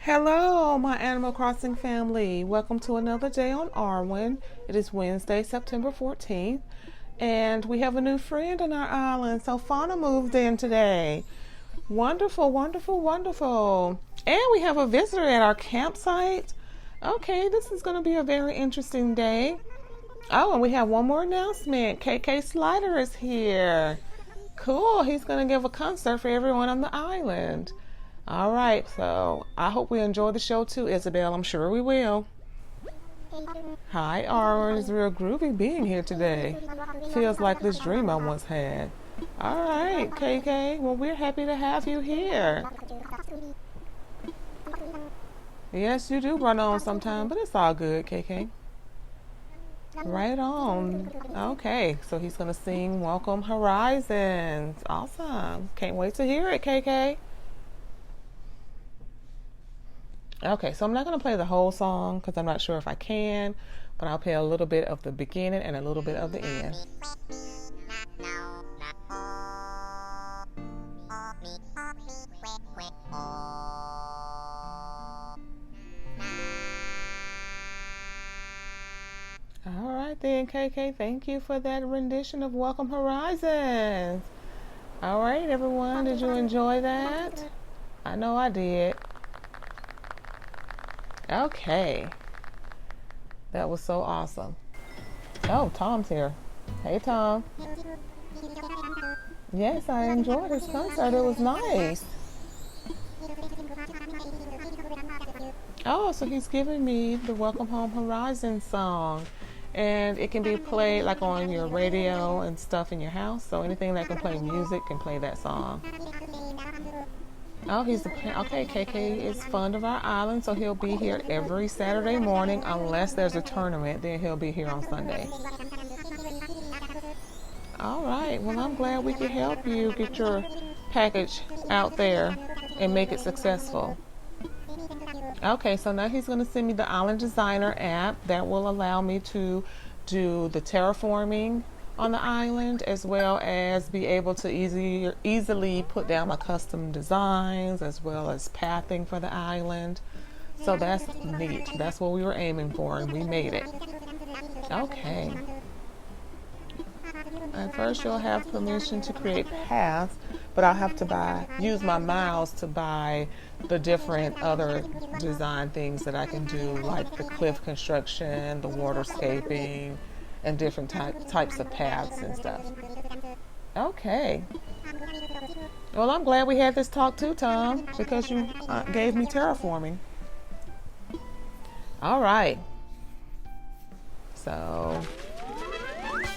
Hello, my Animal Crossing family. Welcome to another day on Arwen. It is Wednesday, September 14th, and we have a new friend on our island. So Fauna moved in today. Wonderful, wonderful, wonderful. And we have a visitor at our campsite. Okay, this is going to be a very interesting day. Oh, and we have one more announcement. KK Slider is here. Cool. He's going to give a concert for everyone on the island. All right, so I hope we enjoy the show too, Isabel. I'm sure we will. Hi, Arwen. It's real groovy being here today. Feels like this dream I once had. All right, KK. Well, we're happy to have you here. Yes, you do run on sometime, but it's all good, KK. Right on. Okay, so he's going to sing Welcome Horizons. Awesome. Can't wait to hear it, KK. Okay, so I'm not going to play the whole song because I'm not sure if I can, but I'll play a little bit of the beginning and a little bit of the end. All right then, KK, thank you for that rendition of Welcome Horizons. All right, everyone, did you enjoy that? I know I did. Okay. That was so awesome. Oh, Tom's here. Hey, Tom. Yes, I enjoyed his concert. It was nice. Oh, so he's giving me the Welcome Home Horizon song. And it can be played like on your radio and stuff in your house. So anything that can play music can play that song. Oh, okay. KK is fond of our island, so he'll be here every Saturday morning unless there's a tournament. Then he'll be here on Sunday. All right. Well, I'm glad we could help you get your package out there and make it successful. Okay, so now he's going to send me the Island Designer app that will allow me to do the terraforming on the island, as well as be able to easily put down my custom designs, as well as pathing for the island. So that's neat. That's what we were aiming for, and we made it. Okay. At first, you'll have permission to create paths, but I'll have to use my miles to buy the different other design things that I can do, like the cliff construction, the waterscaping, and different types of paths and stuff. Okay. Well, I'm glad we had this talk too, Tom, because you gave me terraforming. All right. So,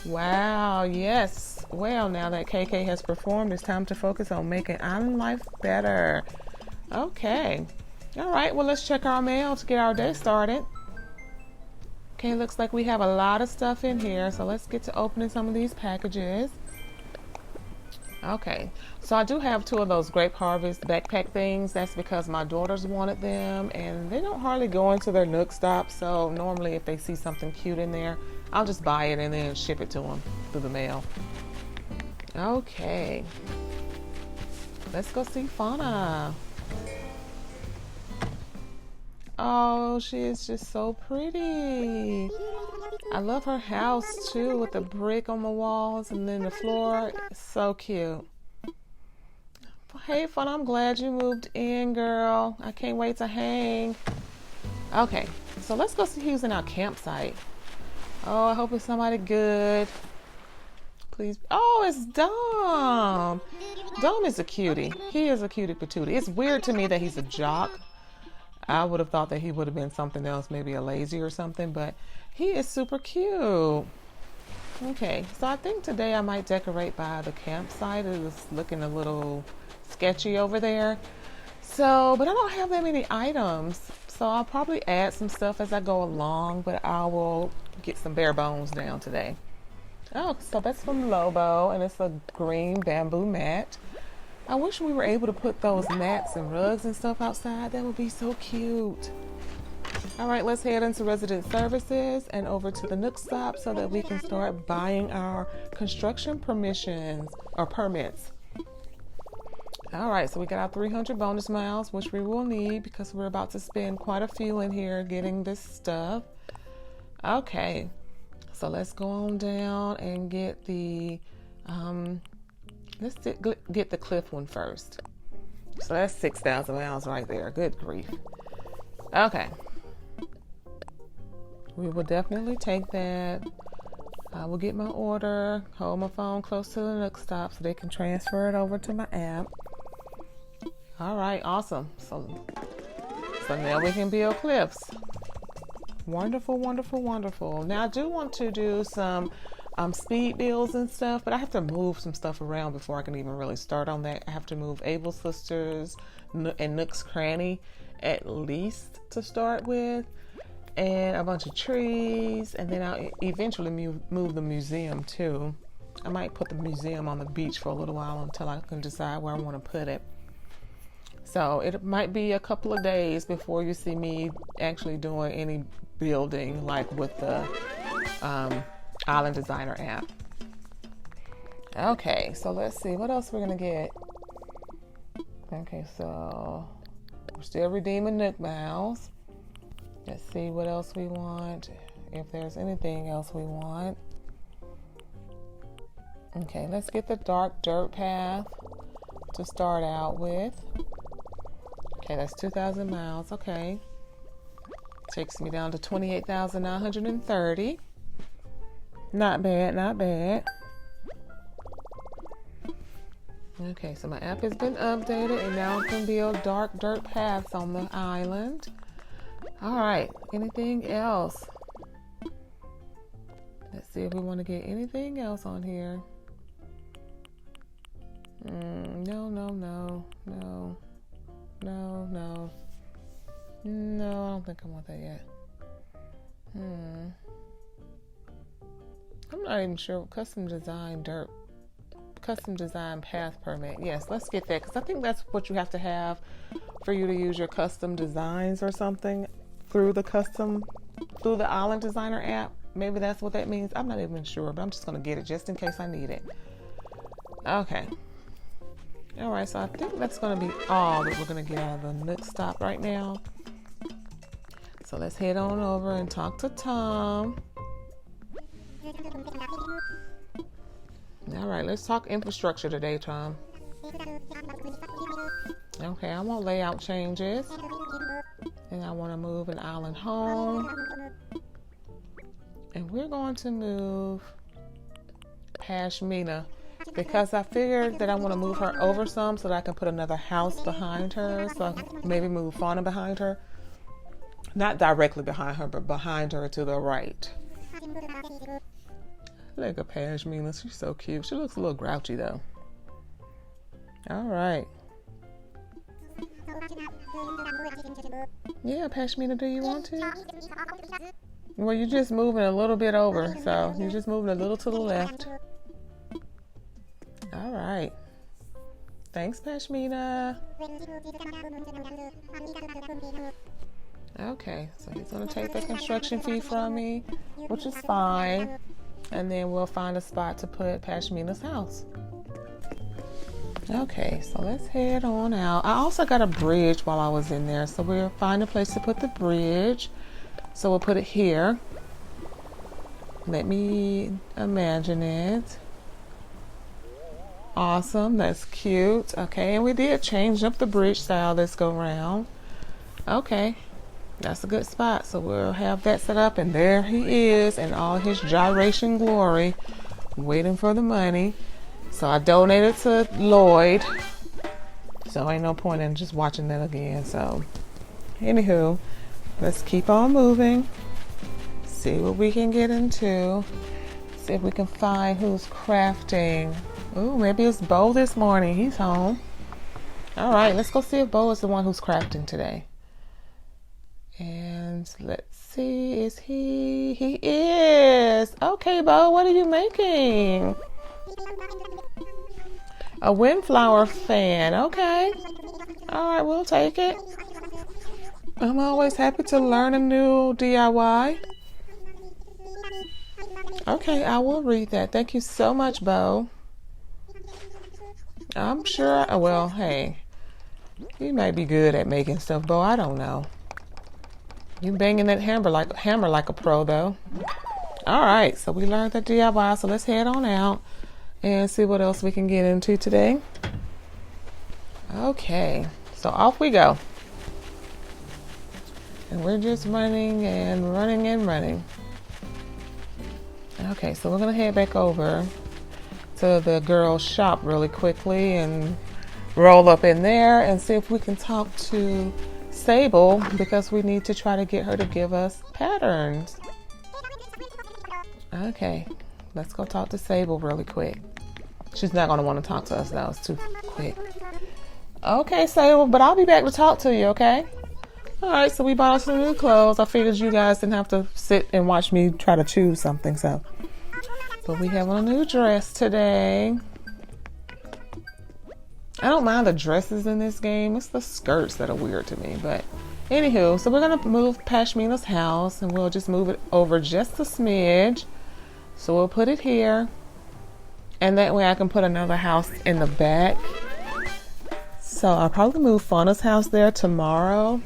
wow, yes. Well, now that KK has performed, it's time to focus on making island life better. Okay. All right, well, let's check our mail to get our day started. Okay, looks like we have a lot of stuff in here, so let's get to opening some of these packages. Okay, so I do have 2 of those Grape Harvest backpack things. That's because my daughters wanted them, and they don't hardly go into their Nook stop, so normally if they see something cute in there, I'll just buy it and then ship it to them through the mail. Okay, let's go see Fauna. Oh, she is just so pretty. I love her house too, with the brick on the walls and then the floor. It's so cute. Hey, Fun, I'm glad you moved in, girl. I can't wait to hang. Okay, so let's go see who's in our campsite. Oh, I hope it's somebody good. Please. Oh, it's Dom. Dom is a cutie. He is a cutie patootie. It's weird to me that he's a jock. I would have thought that he would have been something else, maybe a lazy or something, but he is super cute. Okay, so I think today I might decorate by the campsite. It was looking a little sketchy over there. So, but I don't have that many items. So I'll probably add some stuff as I go along, but I will get some bare bones down today. Oh, so that's from Lobo, and it's a green bamboo mat. I wish we were able to put those mats and rugs and stuff outside. That would be so cute. All right, let's head into resident services and over to the Nook stop so that we can start buying our construction permissions or permits. All right, so we got our 300 bonus miles, which we will need because we're about to spend quite a few in here getting this stuff. Okay, so let's go on down and get the, let's get the cliff one first. So that's 6,000 miles right there. Good grief. Okay. We will definitely take that. I will get my order, hold my phone close to the Nook Stop so they can transfer it over to my app. All right, awesome. So now we can build cliffs. Wonderful, wonderful, wonderful. Now I do want to do some speed builds and stuff, but I have to move some stuff around before I can even really start on that. I have to move Able Sisters and Nook's Cranny at least to start with, and a bunch of trees, and then I'll eventually move the museum too. I might put the museum on the beach for a little while until I can decide where I want to put it. So it might be a couple of days before you see me actually doing any building like with the Island Designer app. Okay, so let's see what else we're gonna get. Okay, so we're still redeeming Nook Miles. Let's see what else we want, if there's anything else we want. Okay, let's get the dark dirt path to start out with. Okay, that's 2,000 miles. Okay. Takes me down to 28,930. Not bad, not bad. Okay, so my app has been updated and now I can build dark dirt paths on the island. All right, anything else? Let's see if we want to get anything else on here. No, no, no, no. No, no. No, I don't think I want that yet. I'm not even sure. Custom design path permit. Yes, let's get that because I think that's what you have to have for you to use your custom designs or something through the Island Designer app. Maybe that's what that means. I'm not even sure, but I'm just gonna get it just in case I need it. Okay. All right, so I think that's going to be all that we're going to get out of the Nook Stop right now. So let's head on over and talk to Tom. All right, let's talk infrastructure today, Tom. Okay, I want layout changes. And I want to move an island home. And we're going to move Pashmina, because I figured that I want to move her over some so that I can put another house behind her. So I can maybe move Fauna behind her. Not directly behind her, but behind her to the right. Look at Pashmina. She's so cute. She looks a little grouchy though. All right. Yeah, Pashmina, do you want to? Well, you're just moving a little bit over. So you're just moving a little to the left. All right. Thanks, Pashmina. Okay, so he's going to take the construction fee from me, which is fine. And then we'll find a spot to put Pashmina's house. Okay, so let's head on out. I also got a bridge while I was in there, so we'll find a place to put the bridge. So we'll put it here. Let me imagine it. Awesome, that's cute. Okay, and we did change up the bridge style this go round. Okay, that's a good spot. So we'll have that set up, and there he is in all his gyration glory, waiting for the money. So I donated to Lloyd, so ain't no point in just watching that again. So anywho, let's keep on moving, see what we can get into, see if we can find who's crafting. Ooh, maybe it's Bo this morning. He's home. All right, let's go see if Bo is the one who's crafting today. And let's see, is he? He is. Okay, Bo, what are you making? A windflower fan. Okay. All right, we'll take it. I'm always happy to learn a new DIY. Okay, I will read that. Thank you so much, Bo. I'm sure, well, hey, you might be good at making stuff, Bo. I don't know. You banging that hammer like a pro, though. All right, so we learned that DIY, so let's head on out and see what else we can get into today. Okay, so off we go. And we're just running and running and running. Okay, so we're gonna head back over to the girls' shop really quickly and roll up in there and see if we can talk to Sable, because we need to try to get her to give us patterns. Okay, let's go talk to Sable really quick. She's not going to want to talk to us though, it's too quick. Okay, Sable, but I'll be back to talk to you, okay? Alright, so we bought us some new clothes. I figured you guys didn't have to sit and watch me try to choose something, so. But we have a new dress today. I don't mind the dresses in this game. It's the skirts that are weird to me. But anywho, so we're going to move Pashmina's house and we'll just move it over just a smidge. So we'll put it here. And that way I can put another house in the back. So I'll probably move Fauna's house there tomorrow.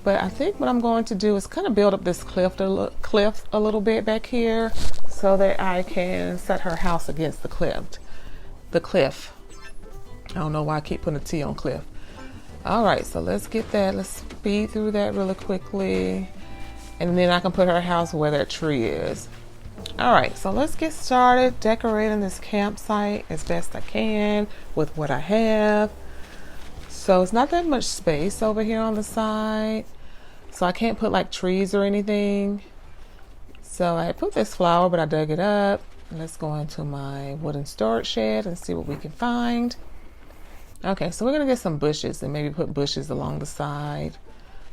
But I think what I'm going to do is kind of build up this cliff a little bit back here so that I can set her house against the cliff. I don't know why I keep putting a T on cliff. All right, so let's get that. Let's speed through that really quickly. And then I can put her house where that tree is. All right, so let's get started decorating this campsite as best I can with what I have. So it's not that much space over here on the side. So I can't put like trees or anything. So I put this flower, but I dug it up. Let's go into my wooden storage shed and see what we can find. Okay, so we're gonna get some bushes and maybe put bushes along the side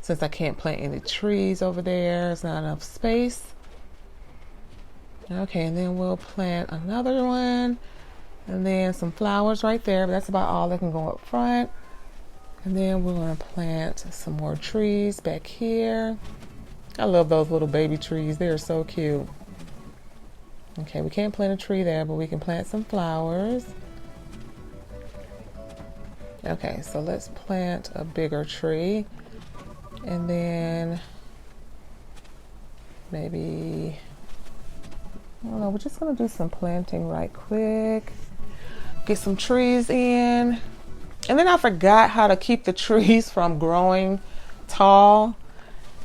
since I can't plant any trees over there. There's not enough space. Okay, and then we'll plant another one and then some flowers right there, but that's about all that can go up front. And then we're gonna plant some more trees back here. I love those little baby trees. They're so cute. Okay, we can't plant a tree there, but we can plant some flowers. Okay, so let's plant a bigger tree. And then maybe, I don't know, we're just gonna do some planting right quick. Get some trees in. And then I forgot how to keep the trees from growing tall.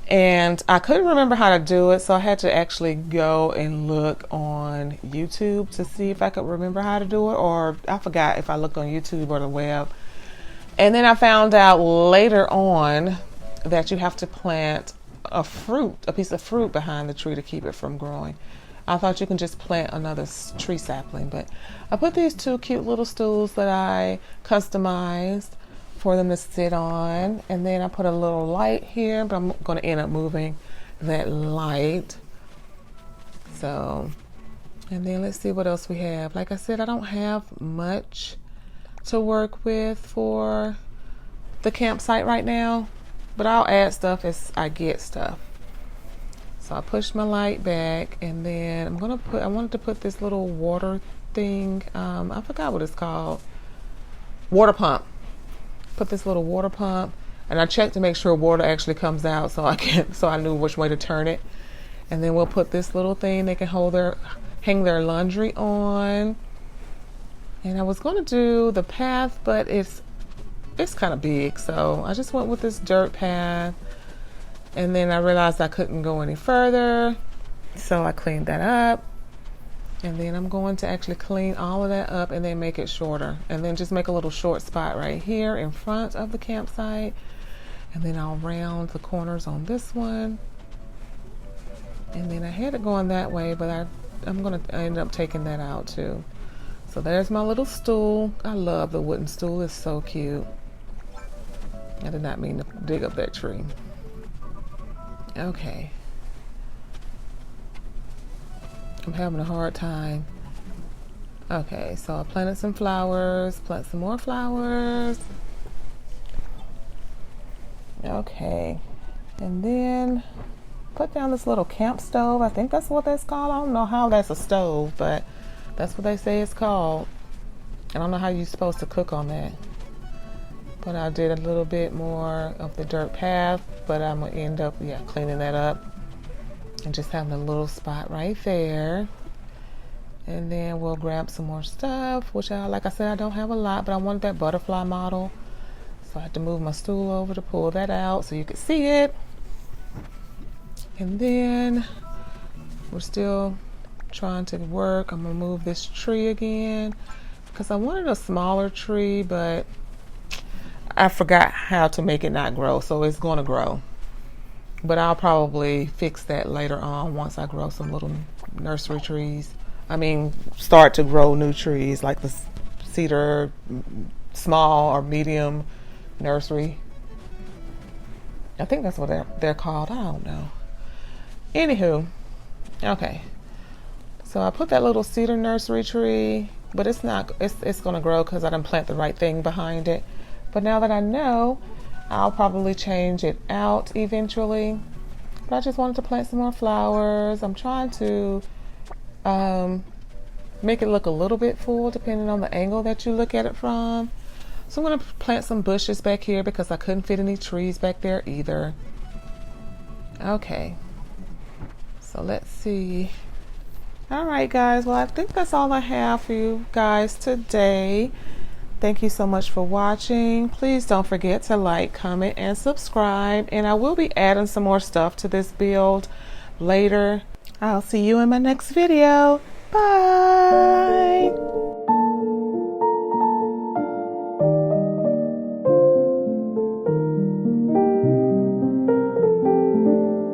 And I couldn't remember how to do it, so I had to actually go and look on YouTube to see if I could remember how to do it, or I forgot if I looked on YouTube or the web. And then I found out later on that you have to plant a piece of fruit behind the tree to keep it from growing. I thought you can just plant another tree sapling, but I put these two cute little stools that I customized for them to sit on, and then I put a little light here, but I'm going to end up moving that light. So, and then let's see what else we have. Like I said, I don't have much to work with for the campsite right now, but I'll add stuff as I get stuff. So I pushed my light back, and then I wanted to put this little water thing, I forgot what it's called, water pump. Put this little water pump, and I checked to make sure water actually comes out so I knew which way to turn it. And then we'll put this little thing they can hang their laundry on. And I was going to do the path, but it's kind of big, so I just went with this dirt path. And then I realized I couldn't go any further, so I cleaned that up. And then I'm going to actually clean all of that up and then make it shorter. And then just make a little short spot right here in front of the campsite. And then I'll round the corners on this one. And then I had it going that way, but I'm going to end up taking that out too. So there's my little stool. I love the wooden stool. It's so cute. I did not mean to dig up that tree. Okay. I'm having a hard time. Okay, so I planted some flowers, plant some more flowers. Okay, and then put down this little camp stove. I think that's what that's called. I don't know how that's a stove, but that's what they say it's called. I don't know how you're supposed to cook on that. But I did a little bit more of the dirt path, but I'm gonna end up, cleaning that up and just having a little spot right there. And then we'll grab some more stuff, which like I said, I don't have a lot, but I wanted that butterfly model. So I had to move my stool over to pull that out so you could see it. And then we're still trying to work. I'm gonna move this tree again because I wanted a smaller tree, but I forgot how to make it not grow, so it's gonna grow. But I'll probably fix that later on once I grow some little nursery trees. Start to grow new trees like the cedar, small or medium nursery. I think that's what they're called. I don't know. Anywho, okay. So I put that little cedar nursery tree, but it's gonna grow because I didn't plant the right thing behind it. But now that I know, I'll probably change it out eventually. But I just wanted to plant some more flowers. I'm trying to make it look a little bit full depending on the angle that you look at it from. So I'm going to plant some bushes back here because I couldn't fit any trees back there either. Okay. So let's see. All right, guys. Well, I think that's all I have for you guys today. Thank you so much for watching. Please don't forget to like, comment, and subscribe. And I will be adding some more stuff to this build later. I'll see you in my next video. Bye.